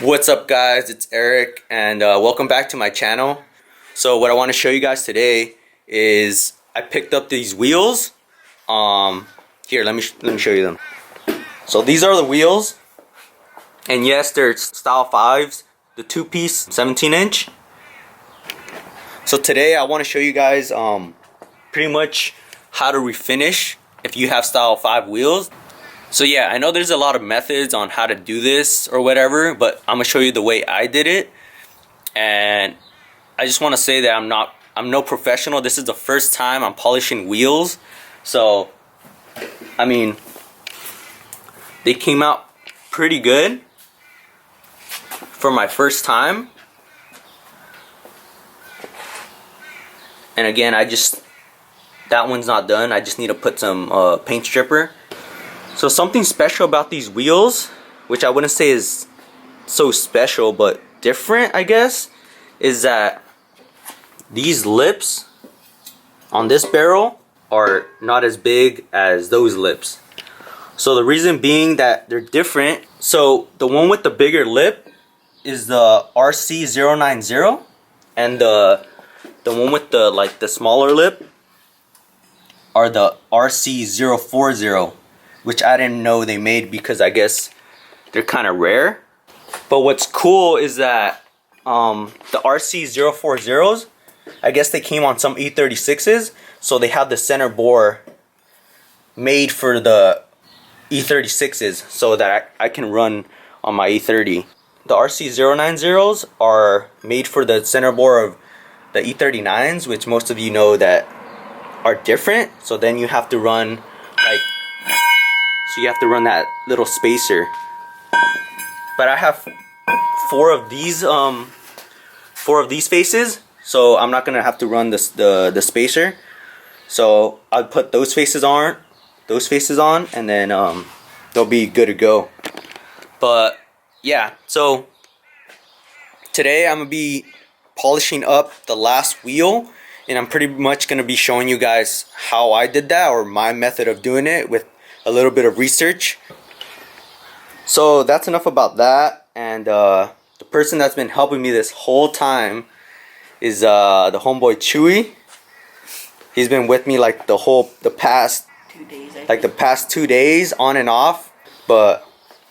What's up guys, it's Eric and welcome back to my channel. So what I want to show you guys today is I picked up these wheels. Here, let me show you them. So these are the wheels, and yes, they're style 5's, the 2-piece 17-inch. So today I want to show you guys pretty much how to refinish if you have style 5 wheels. So yeah, I know there's a lot of methods on how to do this or whatever, but I'm gonna show you the way I did it. And I just want to say that I'm no professional. This is the first time I'm polishing wheels. So I mean, they came out pretty good for my first time. And again, that one's not done. I just need to put some paint stripper. So something special about these wheels, which I wouldn't say is so special but different, I guess, is that these lips on this barrel are not as big as those lips. So the reason being that they're different, so the one with the bigger lip is the RC090, and the one with the smaller lip are the RC040. Which I didn't know they made because I guess they're kind of rare. But what's cool is that the RC040s, I guess they came on some E36s, so they have the center bore made for the E36s so that I can run on my E30. The RC090s are made for the center bore of the E39s, which most of you know that are different. So then you have to run that little spacer. But I have four of these faces, so I'm not gonna have to run the spacer. So I'll put those faces on, and then they'll be good to go. But yeah, so today I'm gonna be polishing up the last wheel, and I'm pretty much gonna be showing you guys how I did that, or my method of doing it with a little bit of research. So that's enough about that. And the person that's been helping me this whole time is the homeboy Chewy. He's been with me like the past 2 days, the past 2 days on and off. But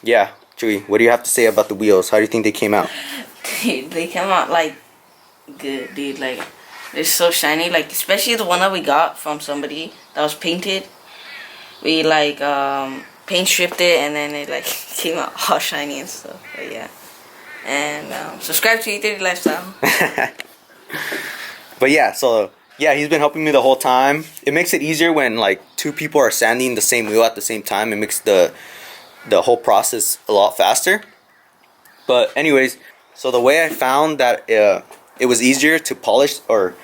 yeah, Chewy, what do you have to say about the wheels? How do you think they came out? Dude, they came out like good, dude. Like, they're so shiny. Like, especially the one that we got from somebody that was painted. We like paint stripped it, and then it like came out all shiny and stuff. But yeah, and subscribe to E30 Lifestyle. But yeah, so yeah, he's been helping me the whole time. It makes it easier when like two people are sanding the same wheel at the same time. It makes the whole process a lot faster. But anyways, so the way I found that it was easier to polish or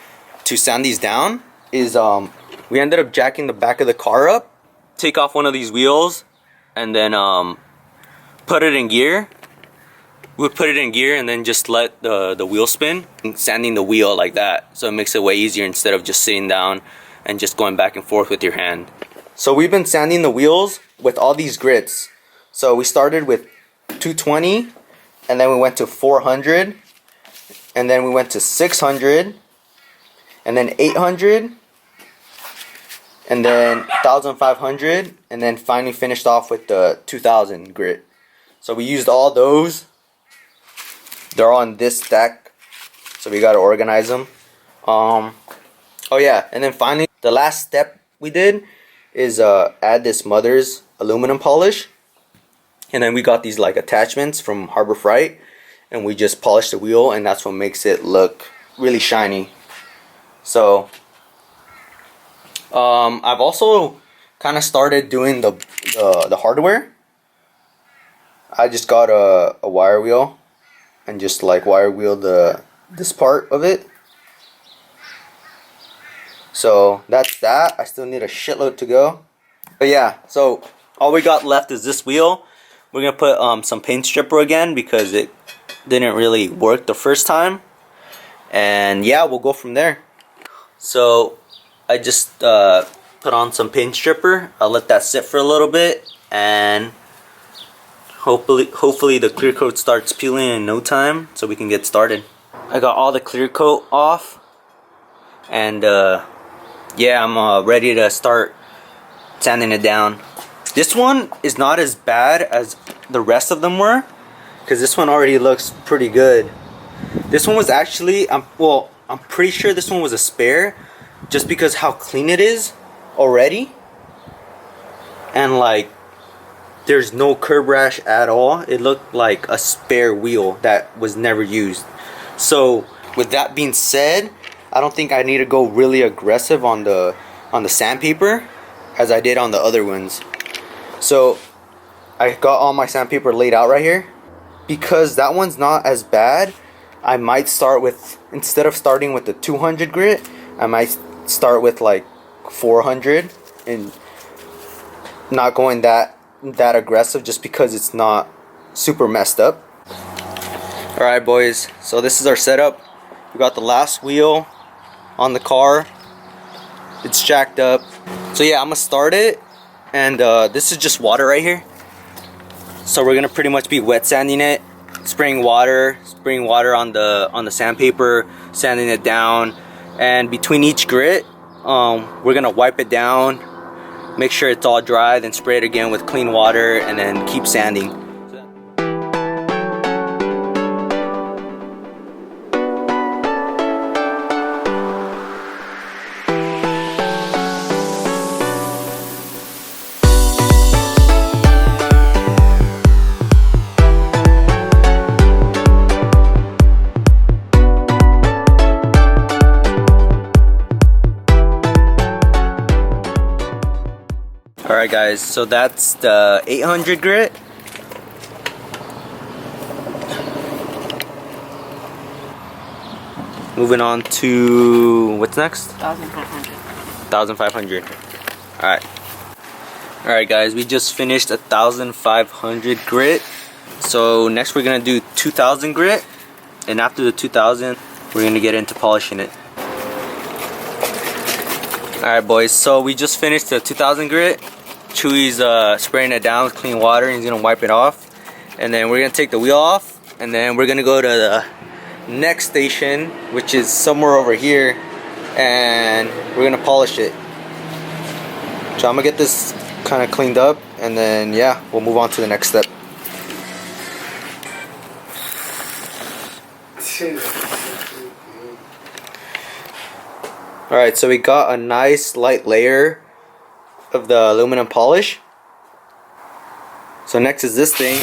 to sand these down is we ended up jacking the back of the car up, take off one of these wheels, and then put it in gear. We'll put it in gear and then just let the wheel spin, and sanding the wheel like that, so it makes it way easier instead of just sitting down and just going back and forth with your hand. So we've been sanding the wheels with all these grits. So we started with 220, and then we went to 400, and then we went to 600, and then 800, and then 1500, and then finally finished off with the 2000 grit. So we used all those. They're on this stack, so we gotta organize them. Oh yeah, and then finally the last step we did is add this mother's aluminum polish, and then we got these like attachments from Harbor Freight, and we just polished the wheel, and that's what makes it look really shiny. So I've also kind of started doing the hardware. I just got a wire wheel and just like wire wheel this part of it. So that's that. I still need a shitload to go. But yeah, so all we got left is this wheel. We're gonna put some paint stripper again because it didn't really work the first time. And yeah, we'll go from there. So I just put on some paint stripper. I'll let that sit for a little bit, and Hopefully the clear coat starts peeling in no time so we can get started. I got all the clear coat off, and yeah, I'm ready to start sanding it down. This one is not as bad as the rest of them were, because this one already looks pretty good. This one was actually, I'm pretty sure this one was a spare, just because how clean it is already, and like there's no curb rash at all. It looked like a spare wheel that was never used. So with that being said, I don't think I need to go really aggressive on the sandpaper as I did on the other ones. So I got all my sandpaper laid out right here. Because that one's not as bad, I might start with, instead of starting with the 200 grit, I might start with like 400 and not going that aggressive, just because it's not super messed up. Alright boys, so this is our setup. We got the last wheel on the car. It's jacked up. So yeah, I'm gonna start it, and this is just water right here. So we're gonna pretty much be wet sanding it, spraying water on the sandpaper, sanding it down, and between each grit, we're gonna wipe it down, make sure it's all dry, then spray it again with clean water, and then keep sanding. Alright guys, so that's the 800 grit. Moving on to, what's next? 1,500. 1,500. Alright. Alright guys, we just finished 1,500 grit. So next we're going to do 2,000 grit. And after the 2,000, we're going to get into polishing it. Alright boys, so we just finished the 2,000 grit. Chewy's spraying it down with clean water, and he's gonna wipe it off, and then we're gonna take the wheel off, and then we're gonna go to the next station, which is somewhere over here, and we're gonna polish it. So I'm gonna get this kind of cleaned up, and then yeah, we'll move on to the next step. Alright, so we got a nice light layer of the aluminum polish. So next is this thing.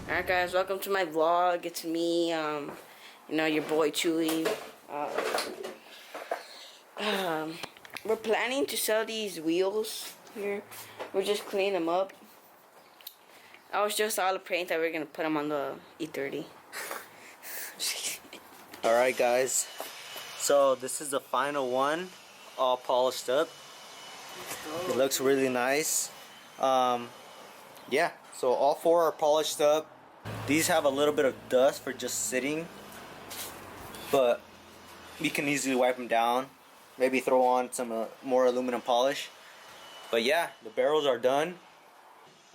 Alright guys, welcome to my vlog. It's me, you know, your boy Chewy. We're planning to sell these wheels here. We're just cleaning them up. I was just all the paint that we're gonna put them on the E30. Alright guys, so this is the final one, all polished up. It looks really nice. Yeah, so all four are polished up. These have a little bit of dust for just sitting, but we can easily wipe them down. Maybe throw on some more aluminum polish. But yeah, the barrels are done.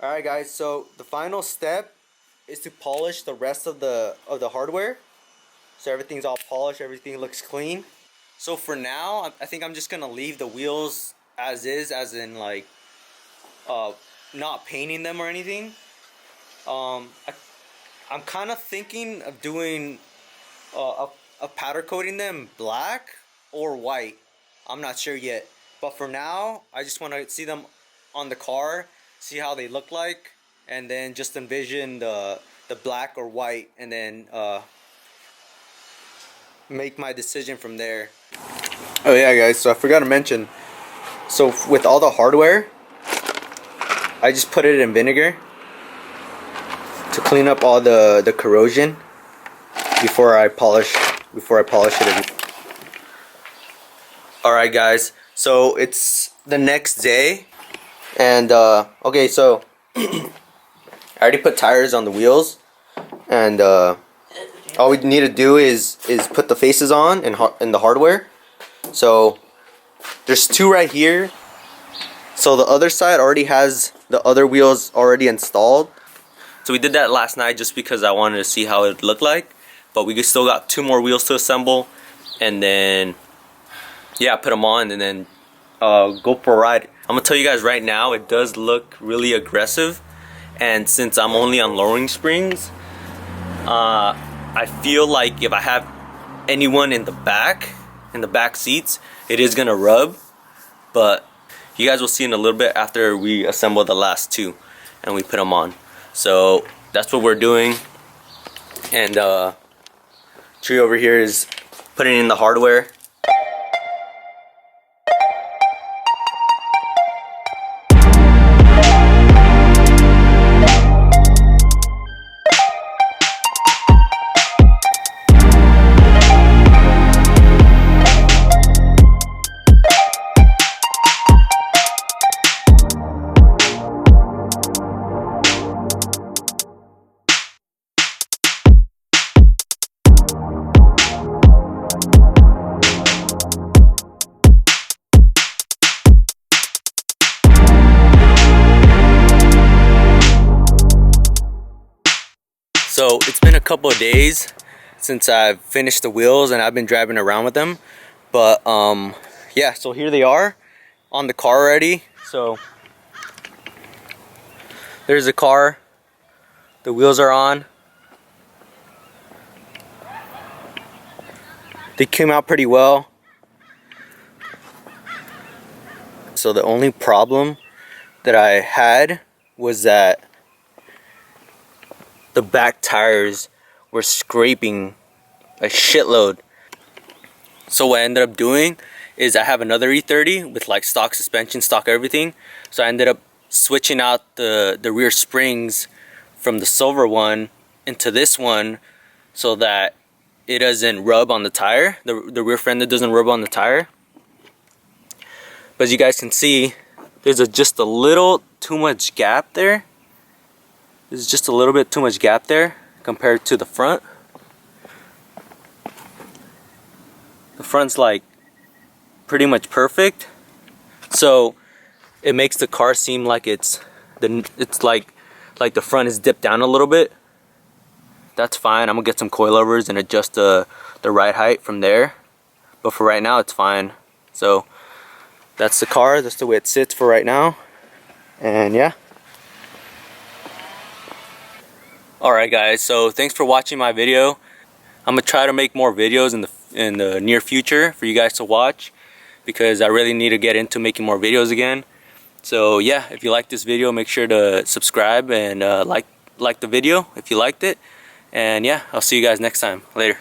Alright guys, so the final step is to polish the rest of the hardware. So everything's all polished, everything looks clean. So for now, I think I'm just gonna leave the wheels as is, as in like not painting them or anything. I'm kind of thinking of doing a powder coating them black or white. I'm not sure yet, but for now I just want to see them on the car, see how they look like, and then just envision the black or white, and then make my decision from there. Oh yeah guys, so I forgot to mention, so with all the hardware, I just put it in vinegar to clean up all the corrosion. before I polish it. Alright guys, so it's the next day, and okay, so I already put tires on the wheels, and all we need to do is put the faces on in the hardware. So there's two right here. So the other side already has the other wheels already installed. So we did that last night just because I wanted to see how it looked like. But we still got two more wheels to assemble, and then yeah, put them on and then go for a ride. I'm gonna tell you guys right now, it does look really aggressive, and since I'm only on lowering springs, I feel like if I have anyone in the back seats, it is gonna rub. But you guys will see in a little bit after we assemble the last two and we put them on. So that's what we're doing, and Tree over here is putting in the hardware. So it's been a couple of days since I've finished the wheels and I've been driving around with them, but yeah, so here they are on the car already. So there's the car, the wheels are on. They came out pretty well. So the only problem that I had was that the back tires were scraping a shitload. So what I ended up doing is I have another E30 with like stock suspension, stock everything. So I ended up switching out the rear springs from the silver one into this one so that it doesn't rub on the tire. The rear fender doesn't rub on the tire. But as you guys can see, there's just a little too much gap there. There's just a little bit too much gap there compared to the front. The front's like pretty much perfect. So it makes the car seem like it's like the front is dipped down a little bit. That's fine. I'm gonna get some coilovers and adjust the ride height from there. But for right now, it's fine. So that's the car. That's the way it sits for right now. And yeah. Alright guys, so thanks for watching my video. I'm gonna try to make more videos in the near future for you guys to watch, because I really need to get into making more videos again. So yeah, if you like this video, make sure to subscribe and like the video if you liked it. And yeah, I'll see you guys next time. Later.